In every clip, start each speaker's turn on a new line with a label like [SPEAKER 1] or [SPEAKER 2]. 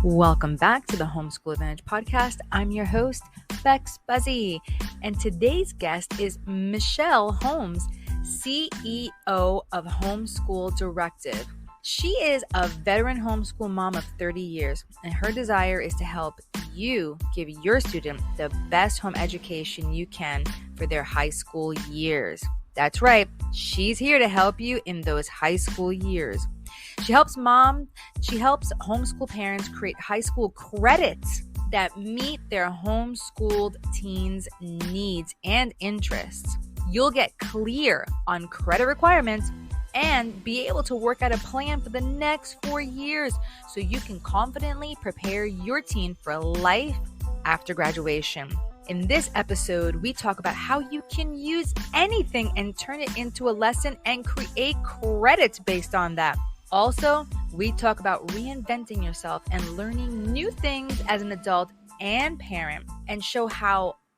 [SPEAKER 1] Welcome back to the Homeschool Advantage podcast. I'm your host, Bex Buzzy, and today's guest is Michele Holmes, CEO of Homeschool Directive. She is a veteran homeschool mom of 30 years, and her desire is to help you give your student the best home education you can for their high school years. That's right, she's here to help you in those high school years. She helps homeschool parents create high school credits that meet their homeschooled teens' needs and interests. You'll get clear on credit requirements and be able to work out a plan for the next 4 years so you can confidently prepare your teen for life after graduation. In this episode, we talk about how you can use anything and turn it into a lesson and create credits based on that. Also, we talk about reinventing yourself and learning new things as an adult and parent, and show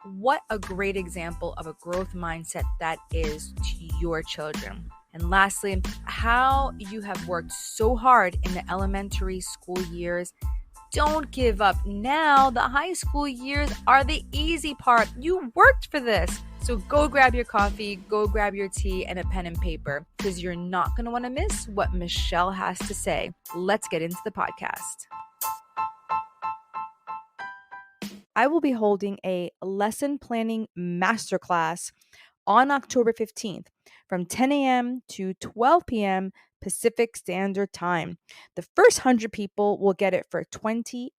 [SPEAKER 1] what a great example of a growth mindset that is to your children. And lastly, how you have worked so hard in the elementary school years. Don't give up now. The high school years are the easy part. You worked for this. So go grab your coffee, go grab your tea and a pen and paper, because you're not going to want to miss what Michele has to say. Let's get into the podcast. I will be holding a lesson planning masterclass on October 15th from 10 a.m. to 12 p.m. Pacific Standard Time. The first 100 people will get it for $25,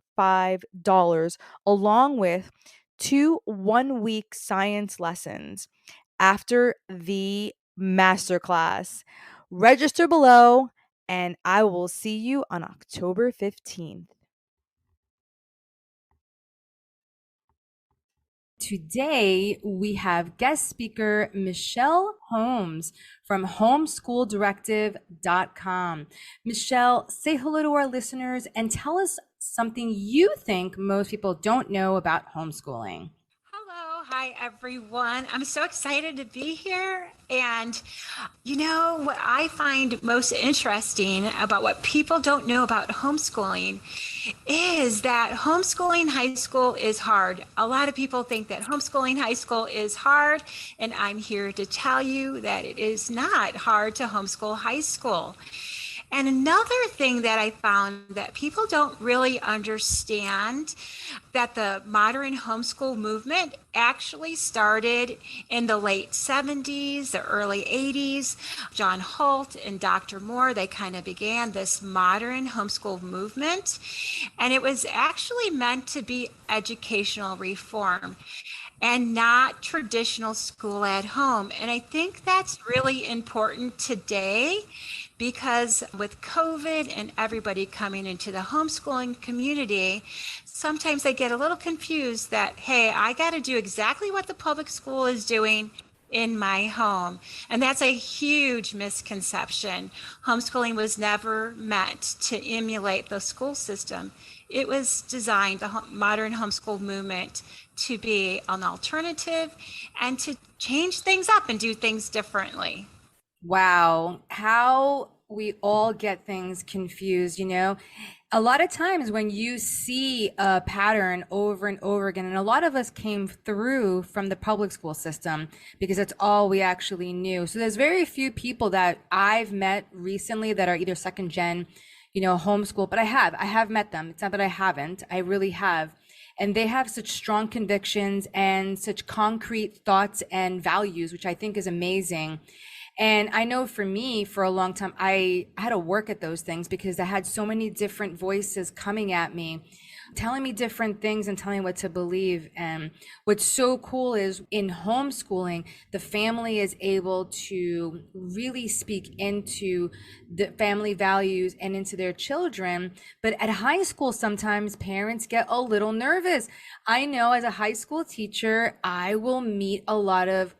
[SPEAKER 1] along with 2 one-week science lessons after the masterclass. Register below, and I will see you on October 15th. Today, we have guest speaker Michele Holmes from homeschooldirective.com. Michele, say hello to our listeners and tell us something you think most people don't know about homeschooling.
[SPEAKER 2] Hello. Hi, everyone. I'm so excited to be here. And what I find most interesting about what people don't know about homeschooling is that homeschooling high school is hard. A lot of people think that homeschooling high school is hard, and I'm here to tell you that it is not hard to homeschool high school. And another thing that I found that people don't really understand, that the modern homeschool movement actually started in the late 70s, the early 80s. John Holt and Dr. Moore, they kind of began this modern homeschool movement. And it was actually meant to be educational reform and not traditional school at home. And I think that's really important today, because with COVID and everybody coming into the homeschooling community, sometimes they get a little confused that, hey, I got to do exactly what the public school is doing in my home. And that's a huge misconception. Homeschooling was never meant to emulate the school system. It was designed, the modern homeschool movement, to be an alternative and to change things up and do things differently.
[SPEAKER 1] Wow, how we all get things confused, A lot of times when you see a pattern over and over again, and a lot of us came through from the public school system because that's all we actually knew. So there's very few people that I've met recently that are either second gen, homeschool, but I have met them. It's not that I haven't, I really have. And they have such strong convictions and such concrete thoughts and values, which I think is amazing. And I know for me, for a long time, I had to work at those things because I had so many different voices coming at me, telling me different things and telling me what to believe. And what's so cool is in homeschooling, the family is able to really speak into the family values and into their children. But at high school, sometimes parents get a little nervous. I know as a high school teacher, I will meet a lot of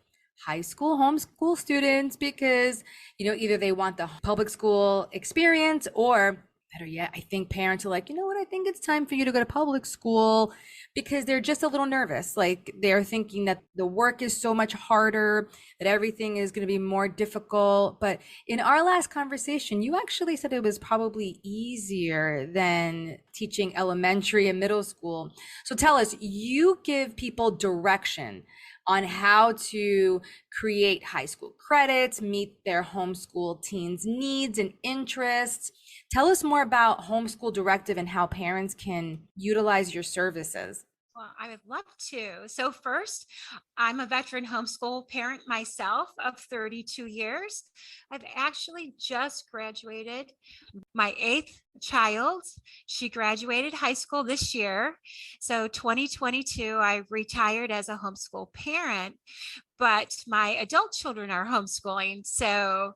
[SPEAKER 1] high school homeschool students because, either they want the public school experience or Better yet, I think parents are like, you know what? I think it's time for you to go to public school because they're just a little nervous. Like they're thinking that the work is so much harder, that everything is going to be more difficult. But in our last conversation, you actually said it was probably easier than teaching elementary and middle school. So tell us, you give people direction on how to create high school credits, meet their homeschool teens' needs and interests. Tell us more about Homeschool Directive and how parents can utilize your services.
[SPEAKER 2] Well, I would love to. So, first, I'm a veteran homeschool parent myself of 32 years. I've actually just graduated my eighth child. She graduated high school this year. So, 2022, I retired as a homeschool parent, but my adult children are homeschooling. So,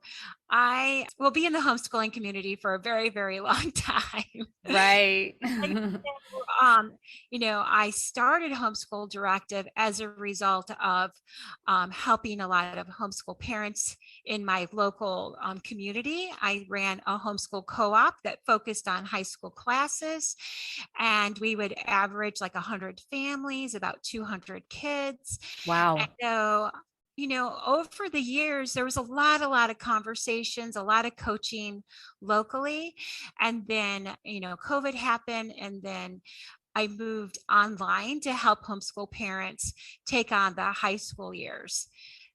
[SPEAKER 2] I will be in the homeschooling community for a very, very long time.
[SPEAKER 1] Right.
[SPEAKER 2] And I started Homeschool Directive as a result of helping a lot of homeschool parents in my local community. I ran a homeschool co-op that focused on high school classes, and we would average like 100 families, about 200 kids. And
[SPEAKER 1] Wow.
[SPEAKER 2] so, over the years, there was a lot of conversations, a lot of coaching locally. And then, COVID happened. And then I moved online to help homeschool parents take on the high school years.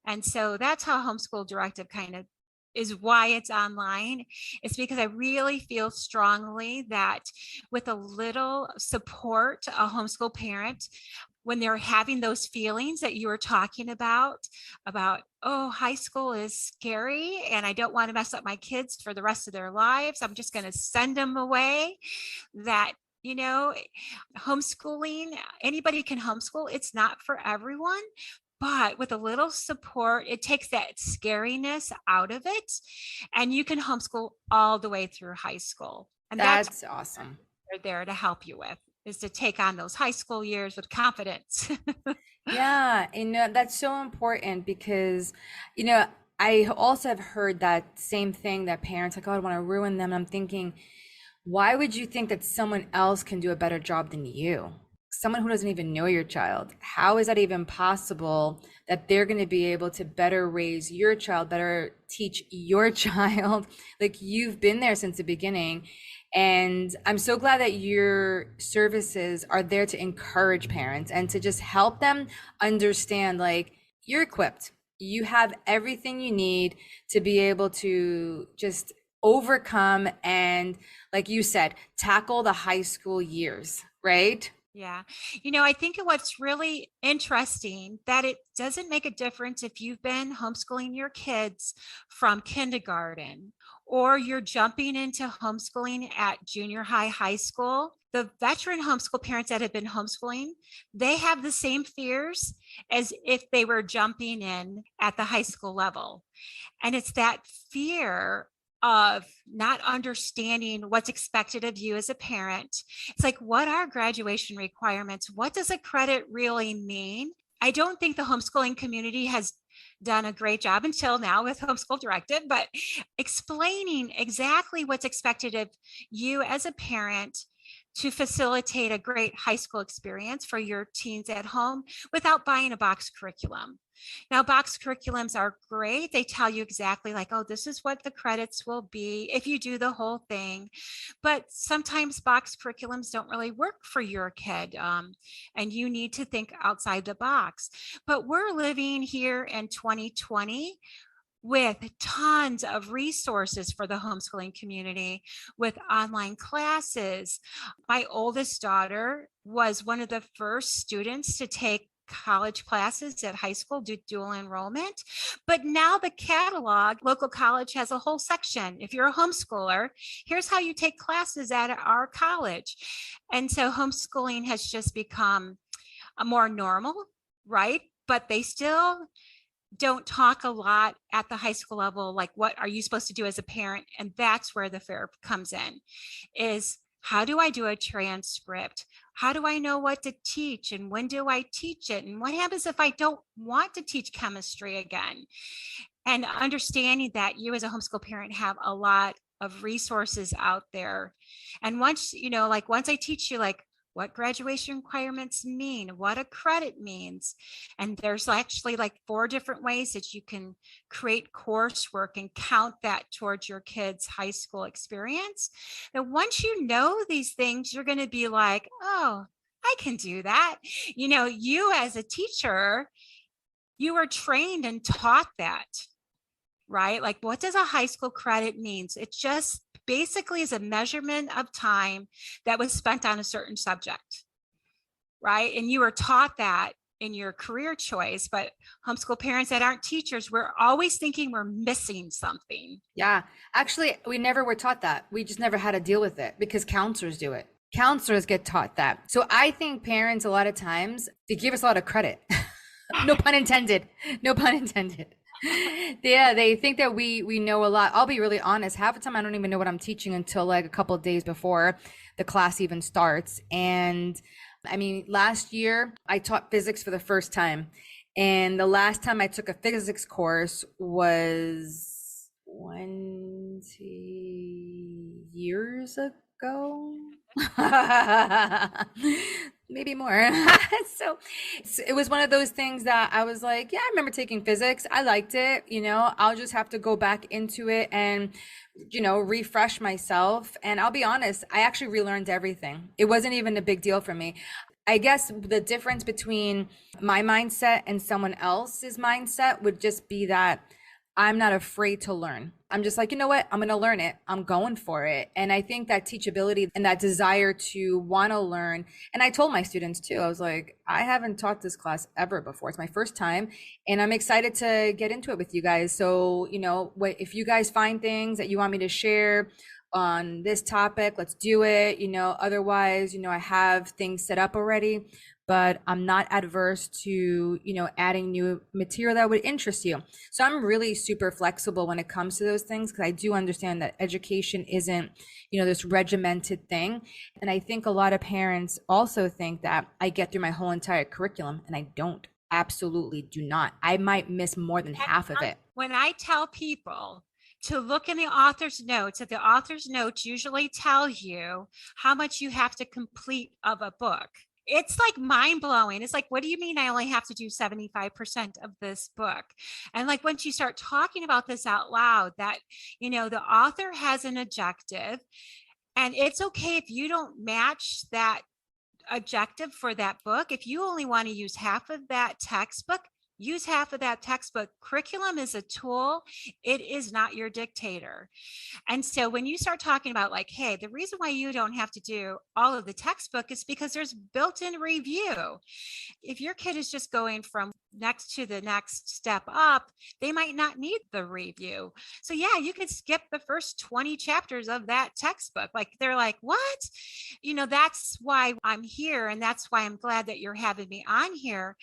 [SPEAKER 2] And so that's how Homeschool Directive kind of is why it's online. It's because I really feel strongly that with a little support, a homeschool parent, when they're having those feelings that you were talking about, oh, high school is scary and I don't want to mess up my kids for the rest of their lives. I'm just going to send them away. That homeschooling, anybody can homeschool. It's not for everyone, but with a little support, it takes that scariness out of it. And you can homeschool all the way through high school. And that's
[SPEAKER 1] That's awesome.
[SPEAKER 2] what they're there to help you with, is to take on those high school years with confidence.
[SPEAKER 1] Yeah, that's so important because, you know, I also have heard that same thing that parents like, oh, I want to ruin them. I'm thinking, why would you think that someone else can do a better job than you? Someone who doesn't even know your child. How is that even possible that they're going to be able to better raise your child, better teach your child? Like you've been there since the beginning. And I'm so glad that your services are there to encourage parents and to just help them understand like you're equipped. You have everything you need to be able to just overcome and, like you said, tackle the high school years, right?
[SPEAKER 2] Yeah. I think what's really interesting that it doesn't make a difference if you've been homeschooling your kids from kindergarten or you're jumping into homeschooling at junior high, high school. The veteran homeschool parents that have been homeschooling, they have the same fears as if they were jumping in at the high school level. And it's that fear of not understanding what's expected of you as a parent. It's like, what are graduation requirements? What does a credit really mean? I don't think the homeschooling community has done a great job until now with Homeschool Directive, but explaining exactly what's expected of you as a parent to facilitate a great high school experience for your teens at home without buying a box curriculum. Now, box curriculums are great. They tell you exactly like, oh, this is what the credits will be if you do the whole thing. But sometimes box curriculums don't really work for your kid, and you need to think outside the box. But we're living here in 2020 with tons of resources for the homeschooling community with online classes. My oldest daughter was one of the first students to take college classes at high school, do dual enrollment. But now the catalog, local college has a whole section. If you're a homeschooler, here's how you take classes at our college. And so homeschooling has just become a more normal, right? But they still don't talk a lot at the high school level, like what are you supposed to do as a parent? And that's where the fear comes in, is how do I do a transcript? How do I know what to teach? And when do I teach it? And what happens if I don't want to teach chemistry again? And understanding that you as a homeschool parent have a lot of resources out there. And once, like once I teach you like what graduation requirements mean, what a credit means, and there's actually like 4 different ways that you can create coursework and count that towards your kids' high school experience. And once you know these things, you're going to be like, oh, I can do that. You as a teacher, you were trained and taught that, right? Like, what does a high school credit means? It just basically is a measurement of time that was spent on a certain subject, right? And you were taught that in your career choice, but homeschool parents that aren't teachers, we're always thinking we're missing something.
[SPEAKER 1] Yeah, actually, we never were taught that. We just never had to deal with it because counselors do it. Counselors get taught that. So I think parents, a lot of times, they give us a lot of credit. No pun intended. No pun intended. Yeah, they think that we know a lot. I'll be really honest. Half the time, I don't even know what I'm teaching until like a couple of days before the class even starts. And I mean, last year I taught physics for the first time, and the last time I took a physics course was 20 years ago. Maybe more. So it was one of those things that I was like, yeah, I remember taking physics. I liked it. I'll just have to go back into it and, refresh myself. And I'll be honest, I actually relearned everything. It wasn't even a big deal for me. I guess the difference between my mindset and someone else's mindset would just be that I'm not afraid to learn. I'm just like, you know what? I'm going to learn it. I'm going for it. And I think that teachability and that desire to want to learn. And I told my students too, I was like, I haven't taught this class ever before. It's my first time and I'm excited to get into it with you guys. So, if you guys find things that you want me to share on this topic, let's do it. Otherwise, I have things set up already, but I'm not adverse to, adding new material that would interest you. So I'm really super flexible when it comes to those things, because I do understand that education isn't, this regimented thing. And I think a lot of parents also think that I get through my whole entire curriculum, and I don't. Absolutely do not. I might miss more than half of it.
[SPEAKER 2] When I tell people to look in the author's notes, that the author's notes usually tell you how much you have to complete of a book, it's like mind blowing. It's like, what do you mean I only have to do 75% of this book? And like, once you start talking about this out loud, that, the author has an objective, and it's okay if you don't match that objective for that book. If you only want to use half of that textbook, use half of that textbook. Curriculum is a tool. It is not your dictator. And so when you start talking about like, hey, the reason why you don't have to do all of the textbook is because there's built-in review. If your kid is just going from next to the next step up, they might not need the review. So yeah, you could skip the first 20 chapters of that textbook. Like, they're like, what? That's why I'm here. And that's why I'm glad that you're having me on here,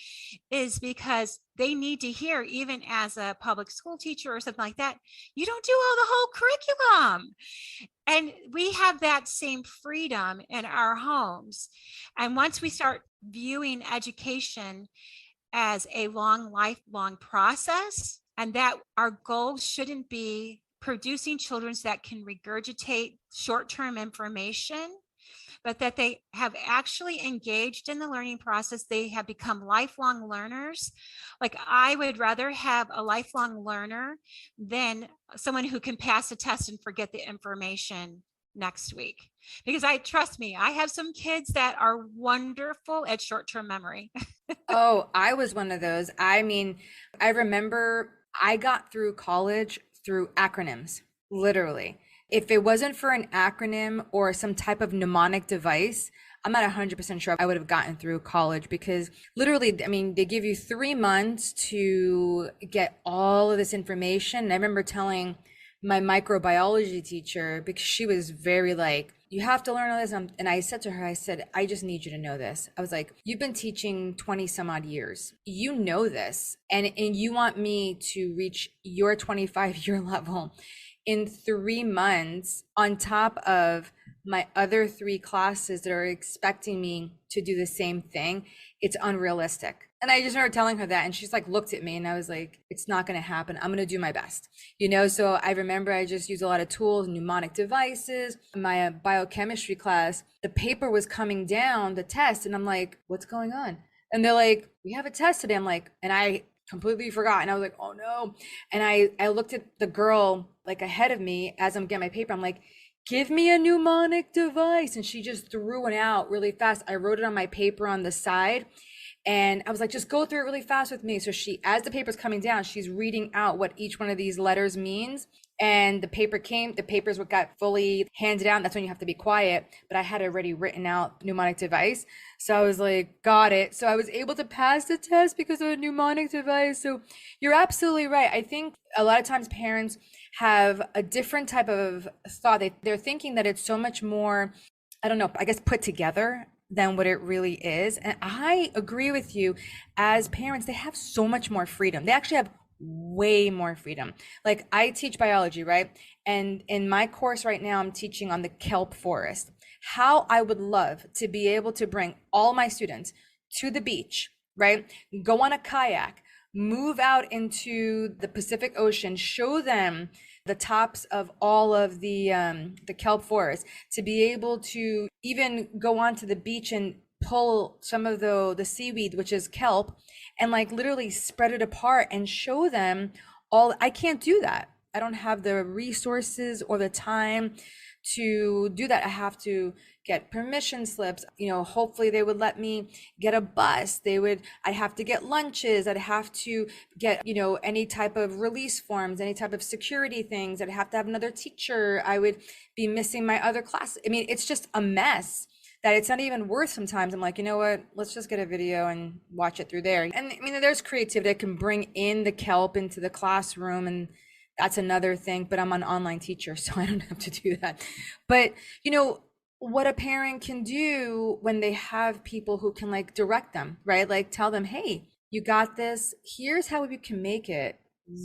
[SPEAKER 2] is because they need to hear, even as a public school teacher or something like that, you don't do all the whole curriculum. And we have that same freedom in our homes. And once we start viewing education as a lifelong process, and that our goal shouldn't be producing children that can regurgitate short-term information, but that they have actually engaged in the learning process. They have become lifelong learners. Like, I would rather have a lifelong learner than someone who can pass a test and forget the information next week. Because trust me, I have some kids that are wonderful at short-term memory.
[SPEAKER 1] Oh, I was one of those. I mean, I remember I got through college through acronyms, literally. If it wasn't for an acronym or some type of mnemonic device, I'm not 100% sure I would have gotten through college, because literally, I mean, they give you 3 months to get all of this information. And I remember telling my microbiology teacher, because she was very like, you have to learn all this. And I said to her, I said, I just need you to know this. I was like, you've been teaching 20 some odd years. You know this. And you want me to reach your 25-year level in 3 months, on top of my other three classes that are expecting me to do the same thing, it's unrealistic. And I just remember telling her that, and she's like looked at me, and I was like, it's not going to happen. I'm going to do my best, So I remember I just used a lot of tools, mnemonic devices. My biochemistry class, the paper was coming down, the test, and I'm like, what's going on? And they're like, we have a test today. I'm like, and I completely forgot. And I was like, oh no. And I looked at the girl like ahead of me as I'm getting my paper. I'm like, give me a mnemonic device. And she just threw one out really fast. I wrote it on my paper on the side. And I was like, just go through it really fast with me. So she, as the paper's coming down, she's reading out what each one of these letters means. And the papers got fully handed out. And that's when you have to be quiet. But I had already written out mnemonic device. So I was like, got it. So I was able to pass the test because of a mnemonic device. So you're absolutely right. I think a lot of times parents have a different type of thought. They're thinking that it's so much more, I don't know, I guess put together than what it really is. And I agree with you. As parents, they have so much more freedom. They actually have way more freedom. Like I teach biology, right? And in my course right now, I'm teaching on the kelp forest. How I would love to be able to bring all my students to the beach, right? Go on a kayak, move out into the Pacific Ocean, show them the tops of all of the kelp forest, to be able to even go onto the beach and pull some of the seaweed, which is kelp, and like literally spread it apart and show them all. I can't do that. I don't have the resources or the time to do that. I have to get permission slips. Hopefully they would let me get a bus. I'd have to get lunches. I'd have to get, any type of release forms, any type of security things. I'd have to have another teacher. I would be missing my other class. I mean, it's just a mess that it's not even worth sometimes. I'm like, you know what, let's just get a video and watch it through there. And I mean, there's creativity that can bring in the kelp into the classroom, and that's another thing, but I'm an online teacher, so I don't have to do that. But what a parent can do when they have people who can like direct them, right? Like tell them, hey, you got this. Here's how we can make it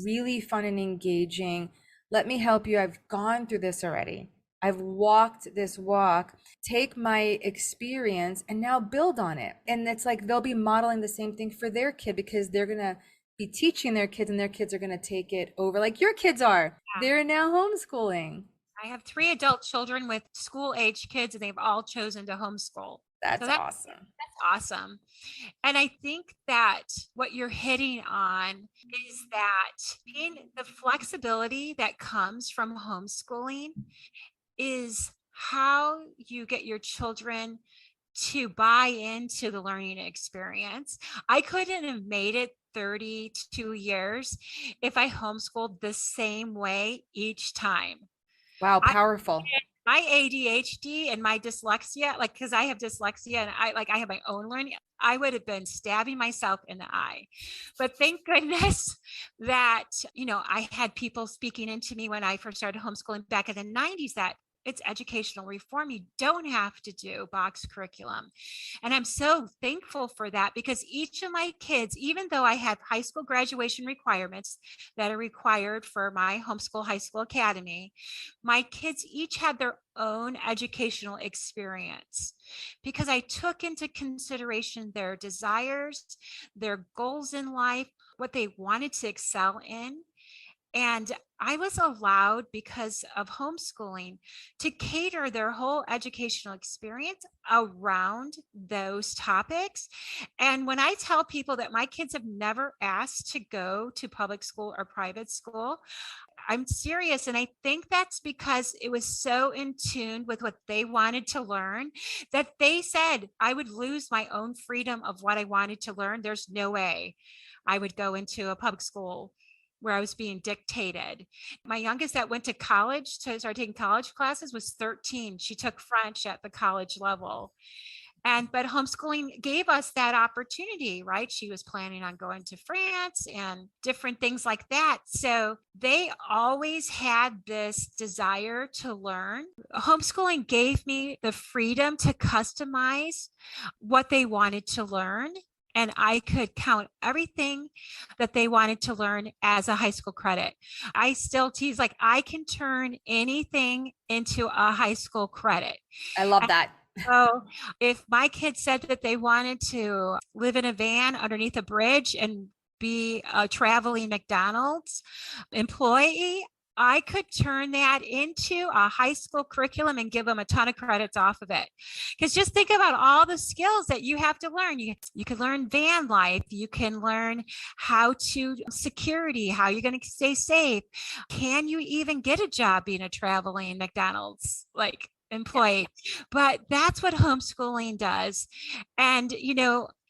[SPEAKER 1] really fun and engaging. Let me help you. I've gone through this already. I've walked this walk. Take my experience and now build on it. And it's like they'll be modeling the same thing for their kid, because they're going to be teaching their kids, and their kids are going to take it over like your kids are. Yeah. They're now homeschooling.
[SPEAKER 2] I have 3 adult children with school age kids, and they've all chosen to homeschool.
[SPEAKER 1] That's awesome.
[SPEAKER 2] That's awesome. And I think that what you're hitting on is that the flexibility that comes from homeschooling is how you get your children to buy into the learning experience. I couldn't have made it 32 years if I homeschooled the same way each time.
[SPEAKER 1] Wow, powerful.
[SPEAKER 2] My ADHD and my dyslexia, like, because I have dyslexia and I have my own learning, I would have been stabbing myself in the eye. But thank goodness that, I had people speaking into me when I first started homeschooling back in the 90s that it's educational reform. You don't have to do box curriculum. And I'm so thankful for that, because each of my kids, even though I have high school graduation requirements that are required for my homeschool high school academy, my kids each had their own educational experience, because I took into consideration their desires, their goals in life, what they wanted to excel in. And I was allowed, because of homeschooling, to cater their whole educational experience around those topics. And when I tell people that my kids have never asked to go to public school or private school, I'm serious. And I think that's because it was so in tune with what they wanted to learn that they said I would lose my own freedom of what I wanted to learn. There's no way I would go into a public school where I was being dictated. My youngest that went to college to start taking college classes was 13. She took French at the college level. But homeschooling gave us that opportunity, right? She was planning on going to France and different things like that. So they always had this desire to learn. Homeschooling gave me the freedom to customize what they wanted to learn. and I could count everything that they wanted to learn as a high school credit. I still tease like I can turn anything into a high school credit.
[SPEAKER 1] I love that.
[SPEAKER 2] So if my kids said that they wanted to live in a van underneath a bridge and be a traveling McDonald's employee, I could turn that into a high school curriculum and give them a ton of credits off of it. Because just think about all the skills that you have to learn. You can learn van life. You can learn how to security, how you're going to stay safe. Can you even get a job being a traveling McDonald's employee? But that's what homeschooling does. And,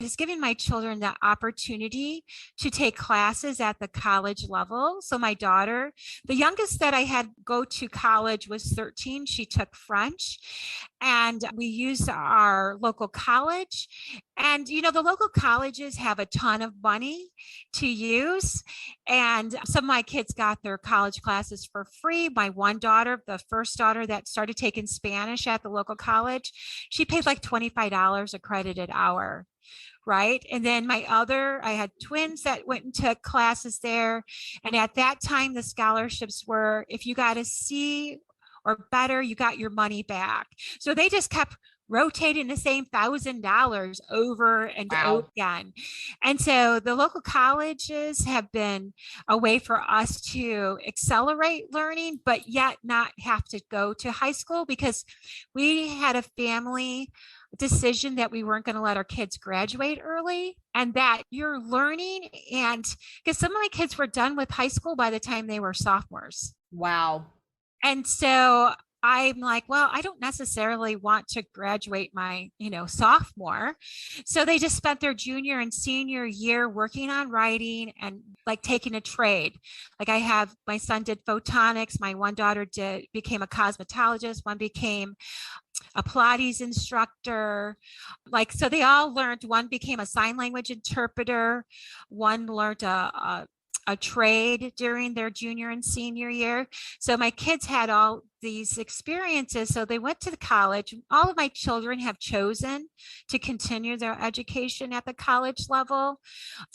[SPEAKER 2] it's giving my children the opportunity to take classes at the college level. So my daughter, the youngest that I had go to college was 13. She took French, and we used our local college. And, the local colleges have a ton of money to use. And some of my kids got their college classes for free. My one daughter, the first daughter that started taking Spanish at the local college, she paid like $25 a credited hour. Right. And then I had twins that went and took classes there. And at that time, the scholarships were, if you got a C or better, you got your money back. So they just kept rotating the same $1,000 over and over again. And so the local colleges have been a way for us to accelerate learning, but yet not have to go to high school, because we had a family decision that we weren't going to let our kids graduate early, and that you're learning. And because some of my kids were done with high school by the time they were sophomores.
[SPEAKER 1] Wow.
[SPEAKER 2] And so I'm like, well, I don't necessarily want to graduate my, sophomore. So they just spent their junior and senior year working on writing and like taking a trade. Like my son did photonics. My one daughter became a cosmetologist. One became a Pilates instructor. So they all learned. One became a sign language interpreter. One learned a trade during their junior and senior year. So my kids had all these experiences. So they went to the college. All of my children have chosen to continue their education at the college level.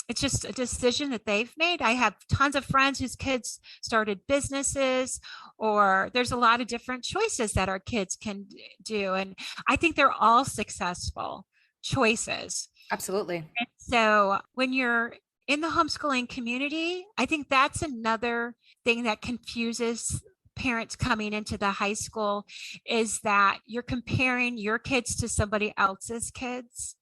[SPEAKER 2] It's just a decision that they've made. I have tons of friends whose kids started businesses, or there's a lot of different choices that our kids can do. And I think they're all successful choices.
[SPEAKER 1] Absolutely.
[SPEAKER 2] And so when you're in the homeschooling community, I think that's another thing that confuses parents coming into the high school, is that you're comparing your kids to somebody else's kids.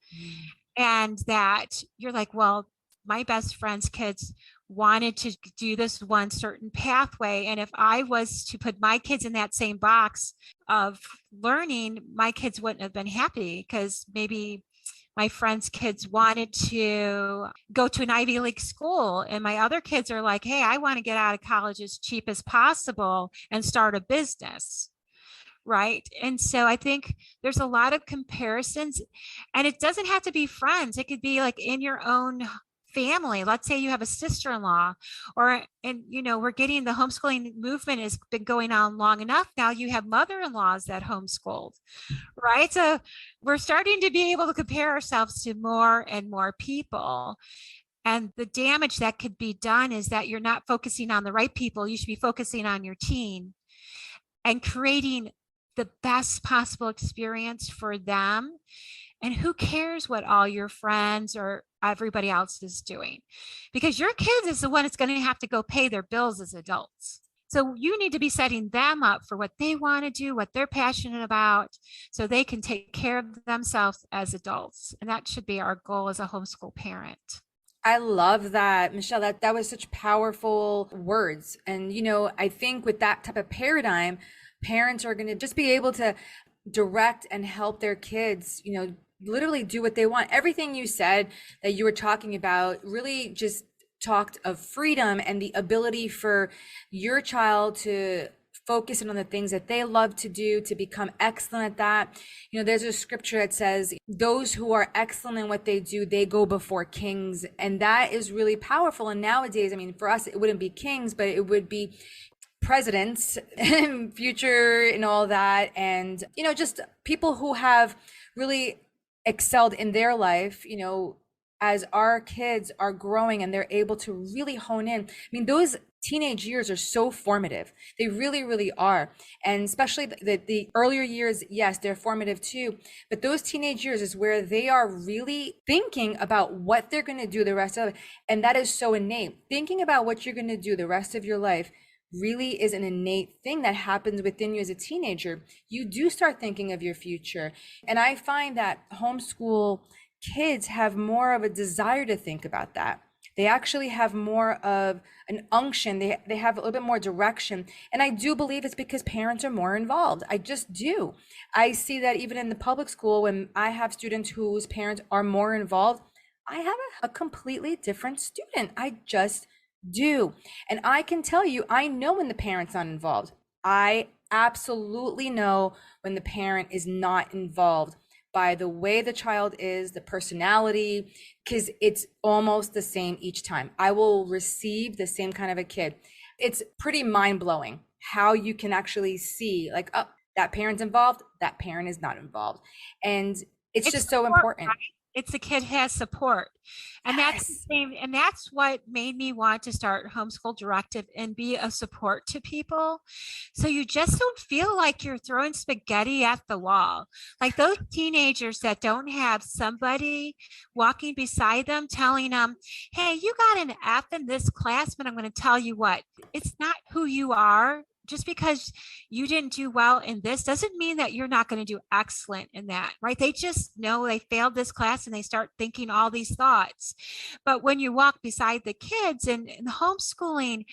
[SPEAKER 2] And that you're like, well, my best friend's kids wanted to do this one certain pathway. And if I was to put my kids in that same box of learning, my kids wouldn't have been happy, because maybe my friends' kids wanted to go to an Ivy League school, and my other kids are like, hey, I want to get out of college as cheap as possible and start a business. Right. And so I think there's a lot of comparisons, and it doesn't have to be friends. It could be like in your own family. Let's say you have a sister-in-law, we're getting the homeschooling movement has been going on long enough. Now you have mother-in-laws that homeschooled, right? So we're starting to be able to compare ourselves to more and more people. And the damage that could be done is that you're not focusing on the right people. You should be focusing on your teen and creating the best possible experience for them. And who cares what all your friends or everybody else is doing? Because your kid is the one that's going to have to go pay their bills as adults. So you need to be setting them up for what they want to do, what they're passionate about, so they can take care of themselves as adults. And that should be our goal as a homeschool parent.
[SPEAKER 1] I love that, Michelle. That was such powerful words. And, I think with that type of paradigm, parents are going to just be able to direct and help their kids, literally do what they want. Everything you said that you were talking about really just talked of freedom and the ability for your child to focus on the things that they love to do, to become excellent at that. There's a scripture that says, those who are excellent in what they do, they go before kings. And that is really powerful. And nowadays, for us, it wouldn't be kings, but it would be presidents and future and all that. And, just people who have really excelled in their life, as our kids are growing and they're able to really hone in. I mean, those teenage years are so formative. They really, really are. And especially the earlier years, yes, they're formative too. But those teenage years is where they are really thinking about what they're going to do the rest of it. And that is so innate. Thinking about what you're going to do the rest of your life really is an innate thing that happens within you as a teenager. You do start thinking of your future. And I find that homeschool kids have more of a desire to think about that. They actually have more of an unction. They have a little bit more direction. And I do believe it's because parents are more involved. I just do. I see that even in the public school, when I have students whose parents are more involved, I have a completely different student. I just do. And I can tell you, I know when the parent's not involved. I absolutely know when the parent is not involved by the way the child is, the personality, because it's almost the same each time. I will receive the same kind of a kid. It's pretty mind blowing how you can actually see, like, oh, that parent's involved, that parent is not involved. And it's just so important.
[SPEAKER 2] Right? It's the kid has support. And that's the same. And that's what made me want to start Homeschool Directive and be a support to people. So you just don't feel like you're throwing spaghetti at the wall. Like those teenagers that don't have somebody walking beside them telling them, hey, you got an F in this class, but I'm going to tell you what, it's not who you are. Just because you didn't do well in this doesn't mean that you're not going to do excellent in that, right? They just know they failed this class and they start thinking all these thoughts. But when you walk beside the kids and homeschooling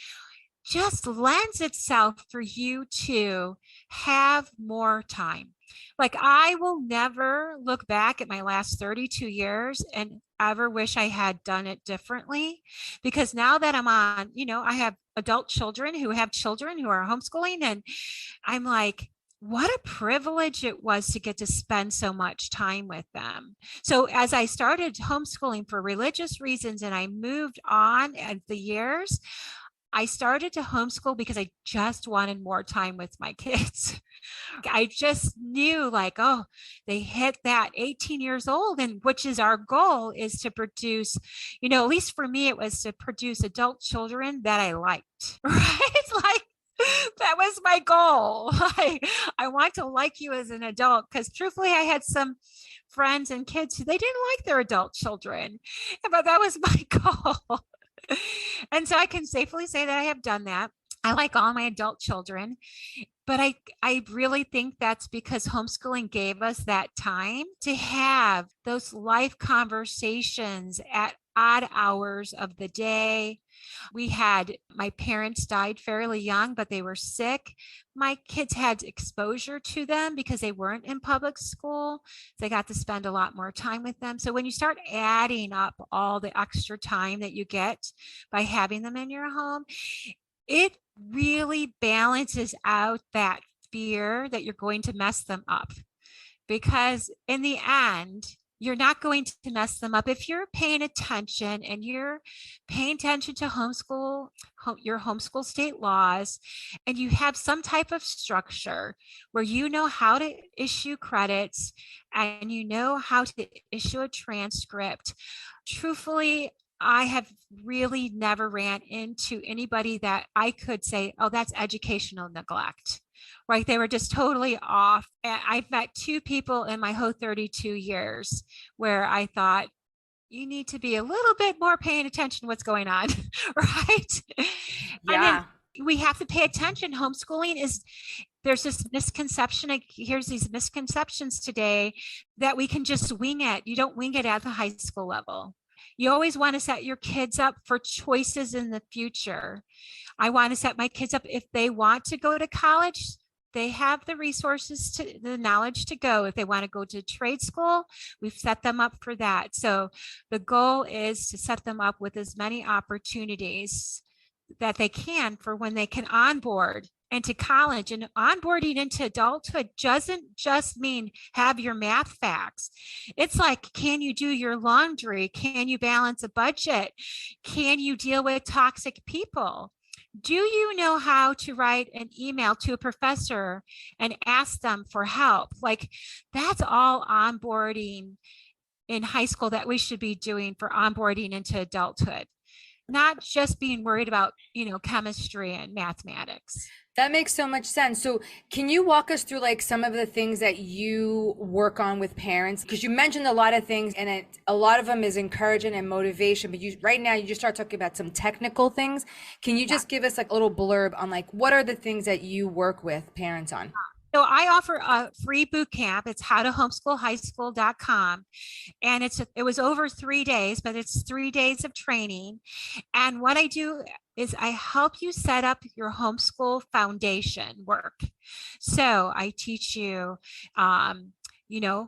[SPEAKER 2] just lends itself for you to have more time. Like I will never look back at my last 32 years and ever wish I had done it differently, because now that I'm on, I have adult children who have children who are homeschooling, and I'm like, what a privilege it was to get to spend so much time with them. So as I started homeschooling for religious reasons and I moved on as the years, I started to homeschool because I just wanted more time with my kids. I just knew like, oh, they hit that 18 years old, and which is our goal is to produce, at least for me, it was to produce adult children that I liked, right? Like that was my goal. I want to like you as an adult, because truthfully, I had some friends and kids who they didn't like their adult children, but that was my goal. And so I can safely say that I have done that. I like all my adult children, but I really think that's because homeschooling gave us that time to have those life conversations at odd hours of the day. My parents died fairly young, but they were sick. My kids had exposure to them because they weren't in public school. They got to spend a lot more time with them. So when you start adding up all the extra time that you get by having them in your home, it really balances out that fear that you're going to mess them up. Because in the end, you're not going to mess them up if you're paying attention and you're paying attention to your homeschool state laws, and you have some type of structure where you know how to issue credits and you know how to issue a transcript. Truthfully, I have really never ran into anybody that I could say, oh, that's educational neglect. Right. They were just totally off. And I've met two people in my whole 32 years where I thought, you need to be a little bit more paying attention to what's going on. Right.
[SPEAKER 1] Yeah.
[SPEAKER 2] And we have to pay attention. There's this misconception. Here's these misconceptions today that we can just wing it. You don't wing it at the high school level. You always want to set your kids up for choices in the future. I want to set my kids up if they want to go to college. They have the resources, the knowledge to go. If they want to go to trade school, we've set them up for that. So the goal is to set them up with as many opportunities that they can for when they can onboard into college. And onboarding into adulthood doesn't just mean have your math facts. It's like, can you do your laundry? Can you balance a budget? Can you deal with toxic people? Do you know how to write an email to a professor and ask them for help? Like, that's all onboarding in high school that we should be doing for onboarding into adulthood, not just being worried about, chemistry and mathematics.
[SPEAKER 1] That makes so much sense. So, can you walk us through like some of the things that you work on with parents? Because you mentioned a lot of things, and a lot of them is encouragement and motivation. But you right now you just start talking about some technical things. Can you just give us like a little blurb on like what are the things that you work with parents on?
[SPEAKER 2] So I offer a free boot camp. It's howtohomeschoolhighschool.com. And it was over 3 days, but it's 3 days of training. And what I do is I help you set up your homeschool foundation work. So I teach you,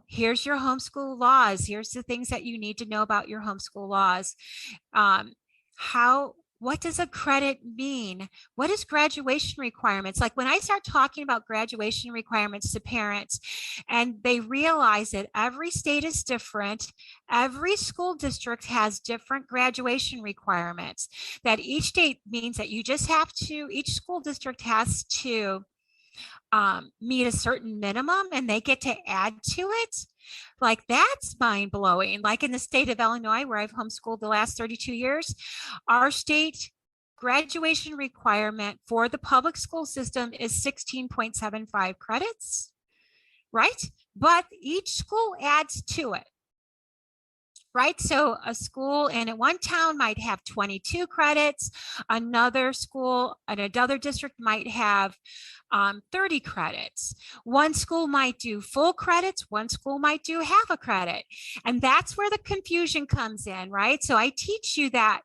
[SPEAKER 2] here's your homeschool laws. Here's the things that you need to know about your homeschool laws. What does a credit mean? What is graduation requirements? Like when I start talking about graduation requirements to parents and they realize that every state is different, every school district has different graduation requirements, that each state means that each school district has to meet a certain minimum and they get to add to it. Like that's mind blowing. Like in the state of Illinois, where I've homeschooled the last 32 years, our state graduation requirement for the public school system is 16.75 credits, right? But each school adds to it. Right? So a school in one town might have 22 credits. Another school in another district might have 30 credits. One school might do full credits. One school might do half a credit. And that's where the confusion comes in, right? So I teach you that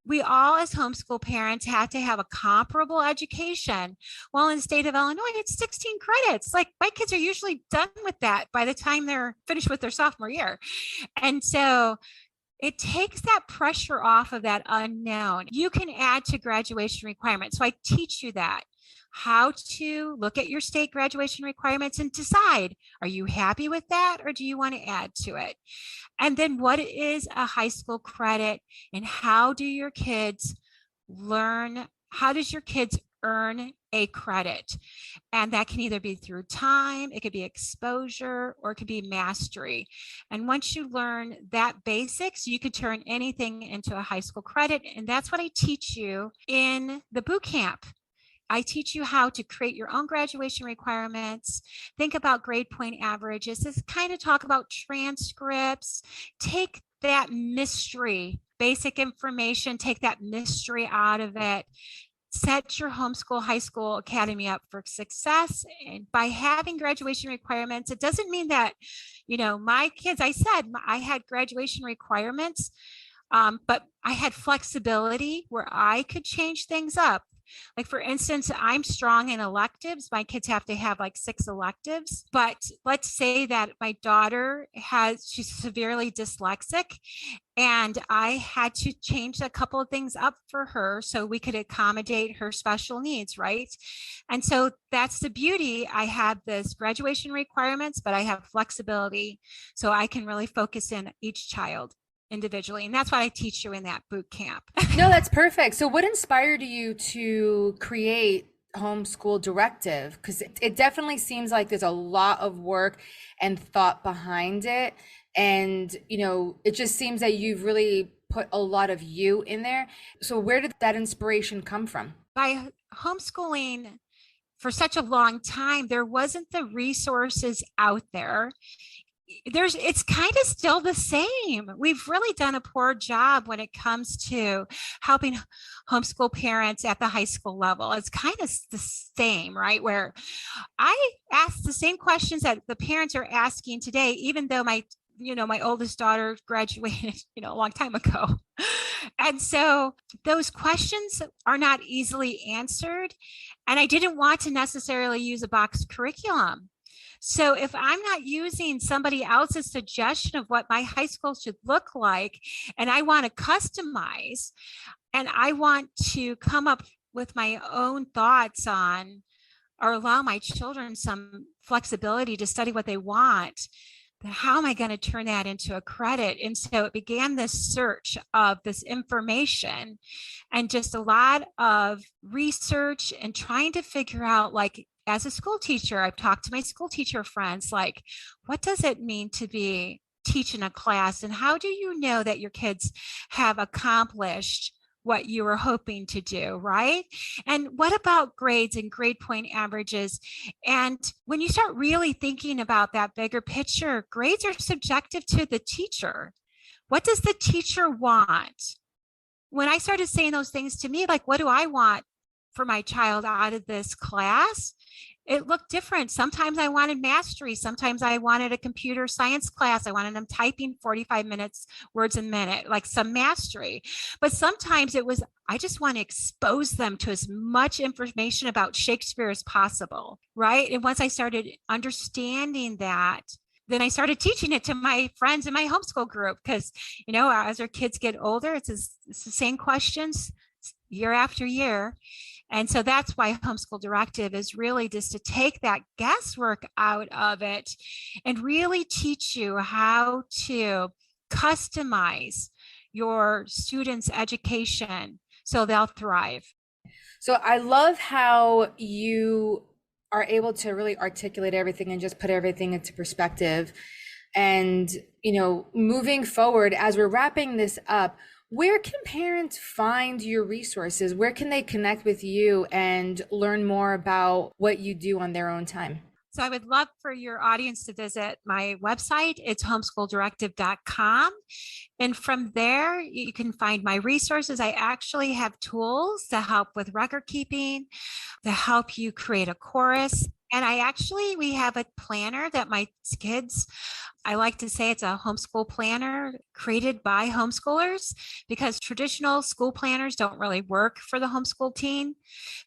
[SPEAKER 2] we all as homeschool parents have to have a comparable education. Well, in the state of Illinois, it's 16 credits. Like my kids are usually done with that by the time they're finished with their sophomore year. And so it takes that pressure off of that unknown. You can add to graduation requirements. So I teach you that, how to look at your state graduation requirements and decide, are you happy with that or do you want to add to it? And then what is a high school credit and how do your kids learn? How does your kids earn a credit? And that can either be through time, it could be exposure, or it could be mastery. And once you learn that basics, you could turn anything into a high school credit. And that's what I teach you in the boot camp. I teach you how to create your own graduation requirements, think about grade point averages, this kind of talk about transcripts, take that mystery, basic information, take that mystery out of it, set your homeschool high school academy up for success. And by having graduation requirements, it doesn't mean that, my kids, I said I had graduation requirements, but I had flexibility where I could change things up. Like for instance, I'm strong in electives. My kids have to have like 6 electives, but let's say that my daughter she's severely dyslexic and I had to change a couple of things up for her so we could accommodate her special needs, right? And so that's the beauty. I have this graduation requirements, but I have flexibility so I can really focus in each child individually. And that's what I teach you in that boot camp.
[SPEAKER 1] No, that's perfect. So what inspired you to create Homeschool Directive? Because it definitely seems like there's a lot of work and thought behind it. And, it just seems that you've really put a lot of you in there. So where did that inspiration come from?
[SPEAKER 2] By homeschooling for such a long time, there wasn't the resources out there. It's kind of still the same. We've really done a poor job when it comes to helping homeschool parents at the high school level. It's kind of the same, right? Where I ask the same questions that the parents are asking today, even though my oldest daughter graduated, a long time ago. And so those questions are not easily answered. And I didn't want to necessarily use a boxed curriculum. So if I'm not using somebody else's suggestion of what my high school should look like, and I want to customize, and I want to come up with my own thoughts on, or allow my children some flexibility to study what they want, then how am I going to turn that into a credit? And so it began this search of this information and just a lot of research and trying to figure out, like, as a school teacher, I've talked to my school teacher friends, like, what does it mean to teach in a class, and how do you know that your kids have accomplished what you were hoping to do, right? And what about grades and grade point averages? And when you start really thinking about that bigger picture, grades are subjective to the teacher. What does the teacher want? When I started saying those things to me, like, what do I want for my child out of this class? It looked different. Sometimes I wanted mastery. Sometimes I wanted a computer science class. I wanted them typing 45 minutes, words a minute, like some mastery. But sometimes it was, I just want to expose them to as much information about Shakespeare as possible, right? And once I started understanding that, then I started teaching it to my friends in my homeschool group because, as our kids get older, it's the same questions year after year. And so that's why Homeschool Directive is really just to take that guesswork out of it and really teach you how to customize your students' education so they'll thrive.
[SPEAKER 1] So I love how you are able to really articulate everything and just put everything into perspective. And, moving forward, as we're wrapping this up, where can parents find your resources? Where can they connect with you and learn more about what you do on their own time?
[SPEAKER 2] So I would love for your audience to visit my website. It's homeschooldirective.com. And from there, you can find my resources. I actually have tools to help with record keeping, to help you create a chorus. And we have a planner that my kids, I like to say it's a homeschool planner created by homeschoolers, because traditional school planners don't really work for the homeschool teen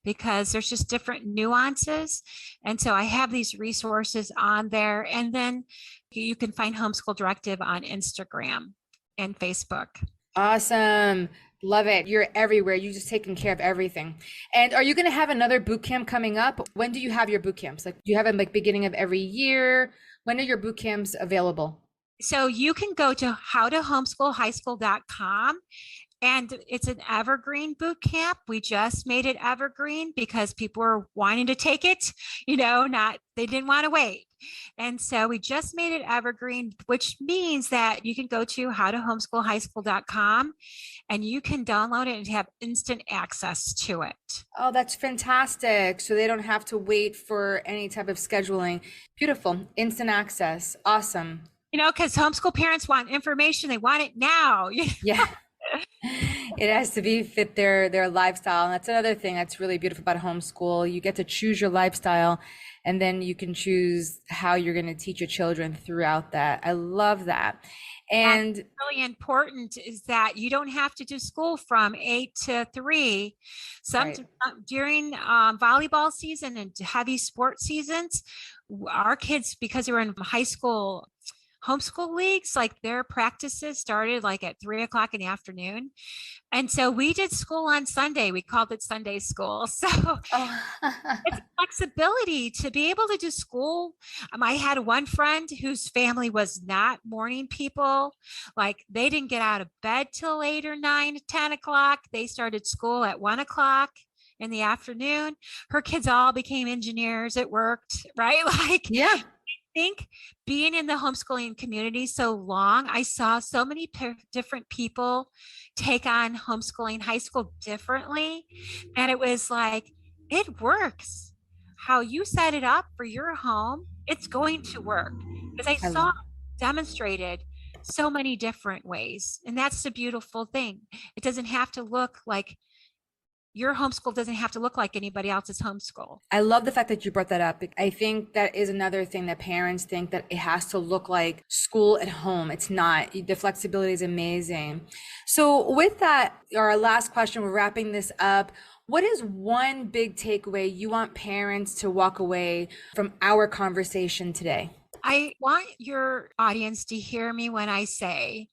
[SPEAKER 2] because there's just different nuances. And so I have these resources on there. And then you can find Homeschool Directive on Instagram and Facebook.
[SPEAKER 1] Awesome. Love it. You're everywhere. You're just taking care of everything. And are you going to have another boot camp coming up? When do you have your boot camps? Like, do you have them like beginning of every year? When are your boot camps available?
[SPEAKER 2] So you can go to howtohomeschoolhighschool.com, and it's an evergreen boot camp. We just made it evergreen because people were wanting to take it, they didn't want to wait. And so we just made it evergreen, which means that you can go to howtohomeschoolhighschool.com and you can download it and have instant access to it.
[SPEAKER 1] Oh, that's fantastic. So they don't have to wait for any type of scheduling. Beautiful. Instant access. Awesome.
[SPEAKER 2] Because homeschool parents want information. They want it now.
[SPEAKER 1] Yeah. It has to be fit their lifestyle. And that's another thing that's really beautiful about homeschool. You get to choose your lifestyle, and then you can choose how you're going to teach your children throughout that. I love that. And
[SPEAKER 2] that's really important is that you don't have to do school from 8 to 3. During volleyball season and heavy sports seasons, our kids, because they were in high school homeschool leagues, like their practices started like at 3 o'clock in the afternoon. And so we did school on Sunday. We called it Sunday school. So it's flexibility to be able to do school. I had one friend whose family was not morning people. Like they didn't get out of bed till 8 or 9, 10 o'clock. They started school at 1 o'clock in the afternoon. Her kids all became engineers. It worked, right?
[SPEAKER 1] Yeah.
[SPEAKER 2] Think being in the homeschooling community so long, I saw so many different people take on homeschooling high school differently. And it was like, it works. How you set it up for your home, it's going to work. Because I saw demonstrated so many different ways. And that's the beautiful thing. It doesn't have to look like your homeschool doesn't have to look like anybody else's homeschool.
[SPEAKER 1] I love the fact that you brought that up. I think that is another thing that parents think, that it has to look like school at home. It's not. The flexibility is amazing. So with that, our last question, we're wrapping this up. What is one big takeaway you want parents to walk away from our conversation today?
[SPEAKER 2] I want your audience to hear me when I say,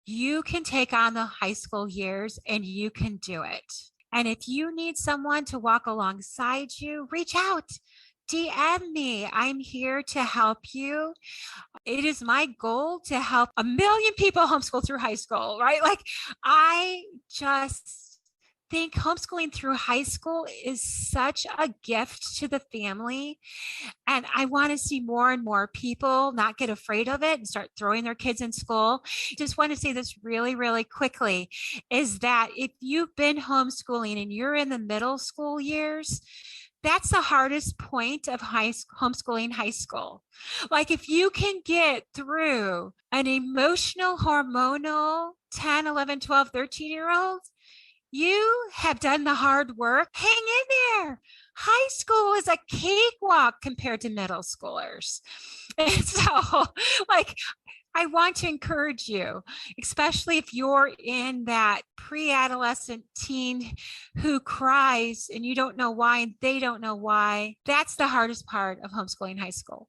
[SPEAKER 2] you can take on the high school years and you can do it. And if you need someone to walk alongside you, reach out, DM me. I'm here to help you. It is my goal to help 1 million people homeschool through high school, right? Like I just think homeschooling through high school is such a gift to the family. And I want to see more and more people not get afraid of it and start throwing their kids in school. Just want to say this really, really quickly is that if you've been homeschooling and you're in the middle school years, that's the hardest point of homeschooling high school. Like if you can get through an emotional, hormonal 10, 11, 12, 13-year-olds, you have done the hard work. Hang in there. High school is a cakewalk compared to middle schoolers. And so, like, I want to encourage you, especially if you're in that pre-adolescent teen who cries and you don't know why and they don't know why. That's the hardest part of homeschooling high school.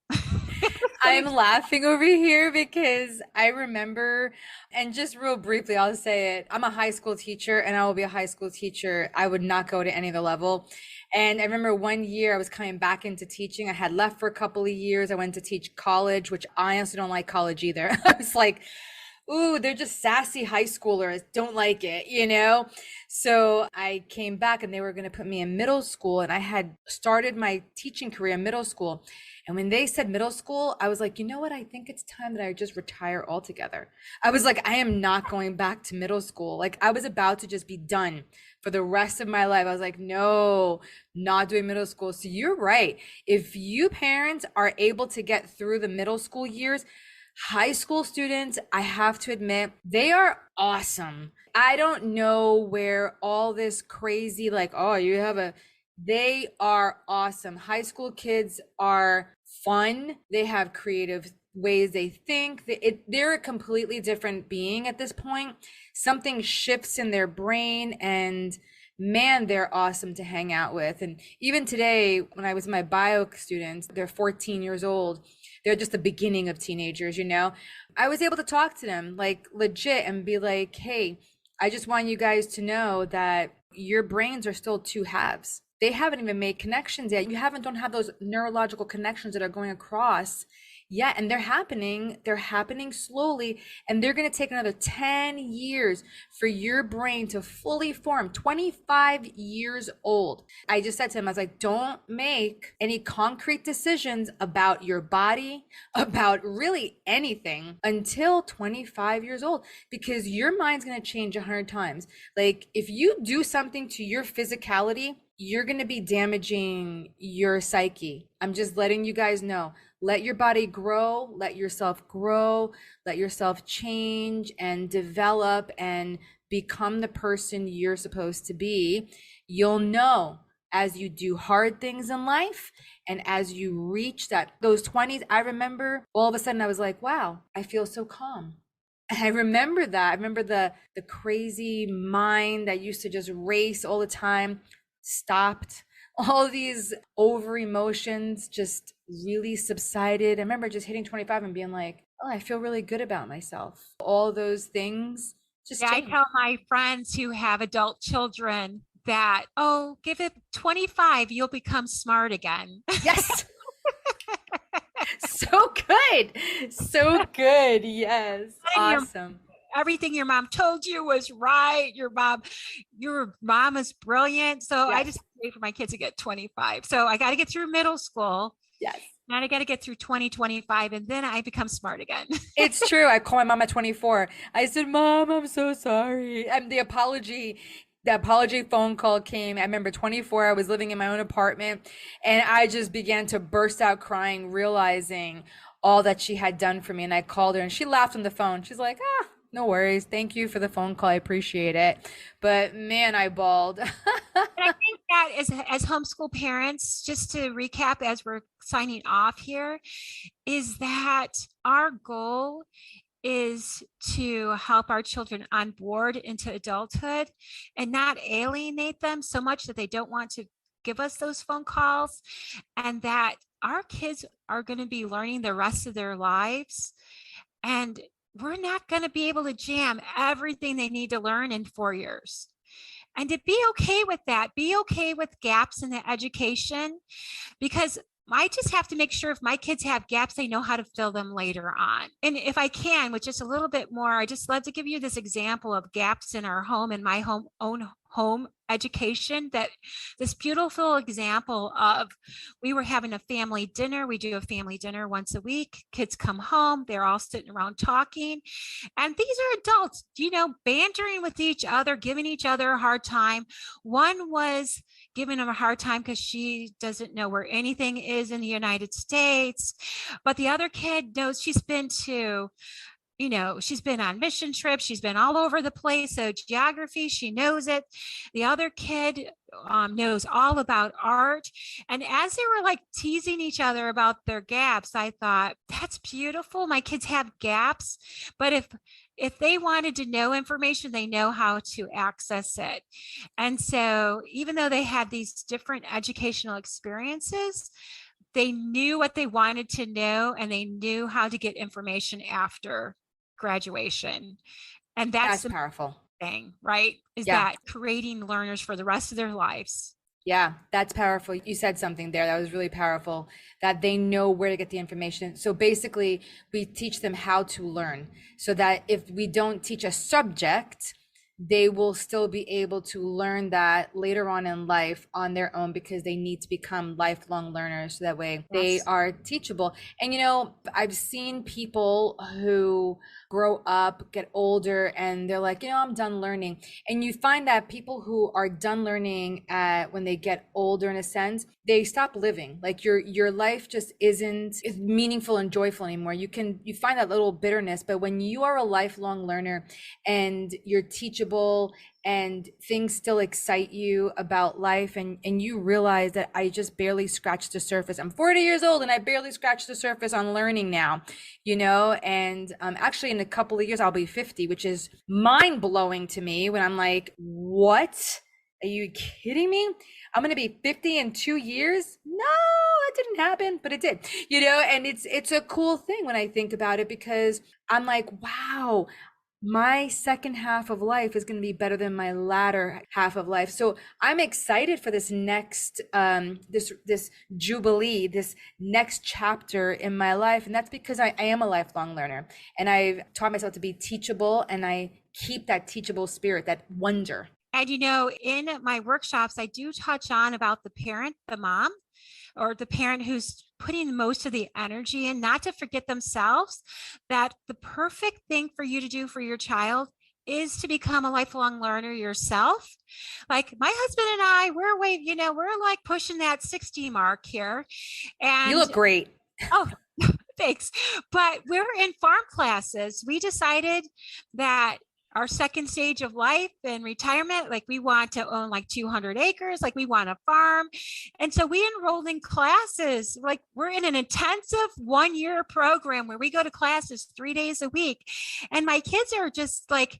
[SPEAKER 1] I'm laughing over here because I remember, and just real briefly, I'll say it. I'm a high school teacher and I will be a high school teacher. I would not go to any other level. And I remember one year I was coming back into teaching. I had left for a couple of years. I went to teach college, which I honestly don't like college either. I was like, ooh, they're just sassy high schoolers. Don't like it, you know? So I came back and they were going to put me in middle school. And I had started my teaching career in middle school. And when they said middle school, I was like, you know what? I think it's time that I just retire altogether. I was like, I am not going back to middle school. Like I was about to just be done for the rest of my life. I was like, no, not doing middle school. So you're right. If you parents are able to get through the middle school years, high school students, I have to admit, they are awesome. I don't know where all this crazy, like, oh, they are awesome. High school kids are fun. They have creative ways they think. They're a completely different being at this point. Something shifts in their brain and man, they're awesome to hang out with. And even today, when I was my bio students, they're 14 years old. They're just the beginning of teenagers, you know? I was able to talk to them like legit and be like, hey, I just want you guys to know that your brains are still two halves. They haven't even made connections yet. Don't have those neurological connections that are going across yet. And they're happening slowly. And they're going to take another 10 years for your brain to fully form. 25 years old. I just said to him, I was like, don't make any concrete decisions about your body, about really anything until 25 years old, because your mind's going to change 100 times. Like if you do something to your physicality, you're going to be damaging your psyche. I'm just letting you guys know. Let your body grow, let yourself change and develop and become the person you're supposed to be. You'll know as you do hard things in life and as you reach those 20s. I remember all of a sudden I was like, wow, I feel so calm. And I remember that. I remember the crazy mind that used to just race all the time stopped. All these over emotions just really subsided. I remember just hitting 25 and being like, oh, I feel really good about myself. All those things just changed.
[SPEAKER 2] I tell my friends who have adult children that, oh, give it 25, you'll become smart again.
[SPEAKER 1] Yes. So good. So good. Yes. Awesome.
[SPEAKER 2] Everything your mom told you was right. Your mom is brilliant. So yes. I just wait for my kids to get 25. So I got to get through middle school.
[SPEAKER 1] Yes.
[SPEAKER 2] And I got to get through 2025 and then I become smart again.
[SPEAKER 1] It's true. I called my mom at 24. I said, Mom, I'm so sorry. And the apology phone call came. I remember 24, I was living in my own apartment and I just began to burst out crying, realizing all that she had done for me. And I called her and she laughed on the phone. She's like, no worries. Thank you for the phone call. I appreciate it. But man, I bawled.
[SPEAKER 2] And I think that as homeschool parents, just to recap as we're signing off here, is that our goal is to help our children on board into adulthood and not alienate them so much that they don't want to give us those phone calls, and that our kids are going to be learning the rest of their lives. And we're not going to be able to jam everything they need to learn in 4 years. And to be okay with that, be okay with gaps in the education, because I just have to make sure if my kids have gaps, they know how to fill them later on. And if I can, with just a little bit more, I just love to give you this example of gaps in our home, in my own home education, that this beautiful example of, we were having a family dinner. We do a family dinner once a week. Kids come home, they're all sitting around talking. And these are adults, bantering with each other, giving each other a hard time. One was giving them a hard time because she doesn't know where anything is in the United States. But the other kid knows. She's been on mission trips. She's been all over the place. So geography, she knows it. The other kid knows all about art. And as they were like teasing each other about their gaps, I thought, that's beautiful. My kids have gaps, but if they wanted to know information, they know how to access it. And so even though they had these different educational experiences, they knew what they wanted to know, and they knew how to get information after graduation. And that's the
[SPEAKER 1] powerful
[SPEAKER 2] thing, right? Is that creating learners for the rest of their lives.
[SPEAKER 1] Yeah, that's powerful. You said something there that was really powerful, that they know where to get the information. So basically, we teach them how to learn, so that if we don't teach a subject, they will still be able to learn that later on in life on their own, because they need to become lifelong learners. So that way they are teachable. And, I've seen people who grow up, get older, and they're like, I'm done learning. And you find that people who are done learning when they get older, in a sense, they stop living. Like your life just isn't meaningful and joyful anymore. You find that little bitterness, but when you are a lifelong learner and you're teachable and things still excite you about life, and you realize that I just barely scratched the surface. I'm 40 years old and I barely scratched the surface on learning now, and actually in a couple of years I'll be 50, which is mind-blowing to me, when I'm like, what? Are you kidding me? I'm going to be 50 in 2 years? No, that didn't happen, but it did, and it's a cool thing when I think about it, because I'm like, wow, my second half of life is going to be better than my latter half of life. So I'm excited for this next, this jubilee, this next chapter in my life. And that's because I am a lifelong learner, and I've taught myself to be teachable, and I keep that teachable spirit, that wonder.
[SPEAKER 2] And, in my workshops, I do touch on about the parent, the mom, or the parent who's putting most of the energy in, not to forget themselves, that the perfect thing for you to do for your child is to become a lifelong learner yourself. Like my husband and I, we're like pushing that 60 mark here. And
[SPEAKER 1] you look great.
[SPEAKER 2] Oh, thanks. But we're in farm classes. We decided that our second stage of life and retirement, like we want to own like 200 acres, like we want a farm. And so we enrolled in classes, like we're in an intensive 1-year program where we go to classes 3 days a week. And my kids are just like,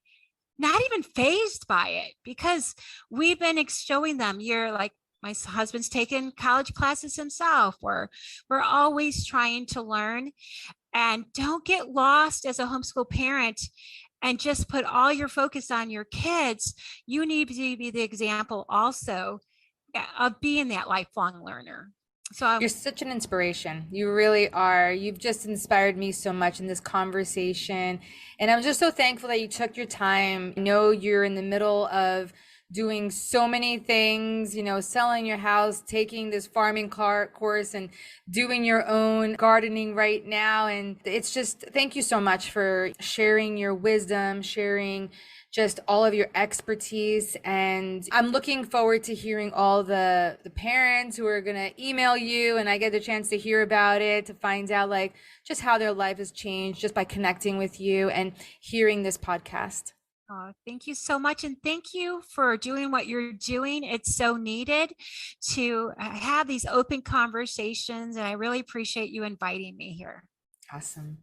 [SPEAKER 2] not even fazed by it, because we've been showing them, my husband's taken college classes himself. We're always trying to learn, and don't get lost as a homeschool parent and just put all your focus on your kids. You need to be the example also of being that lifelong learner. So
[SPEAKER 1] you're such an inspiration. You really are. You've just inspired me so much in this conversation. And I'm just so thankful that you took your time. I know you're in the middle of doing so many things, selling your house, taking this farming course, and doing your own gardening right now. And it's just, thank you so much for sharing your wisdom, sharing just all of your expertise. And I'm looking forward to hearing all the parents who are going to email you, and I get the chance to hear about it, to find out like just how their life has changed just by connecting with you and hearing this podcast.
[SPEAKER 2] Oh, thank you so much. And thank you for doing what you're doing. It's so needed to have these open conversations. And I really appreciate you inviting me here.
[SPEAKER 1] Awesome.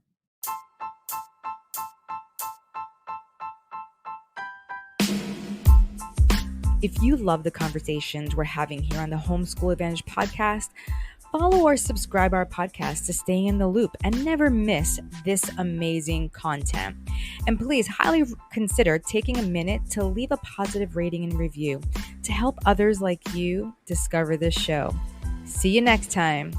[SPEAKER 1] If you love the conversations we're having here on the Homeschool Advantage podcast, follow or subscribe our podcast to stay in the loop and never miss this amazing content. And please highly consider taking a minute to leave a positive rating and review to help others like you discover this show. See you next time.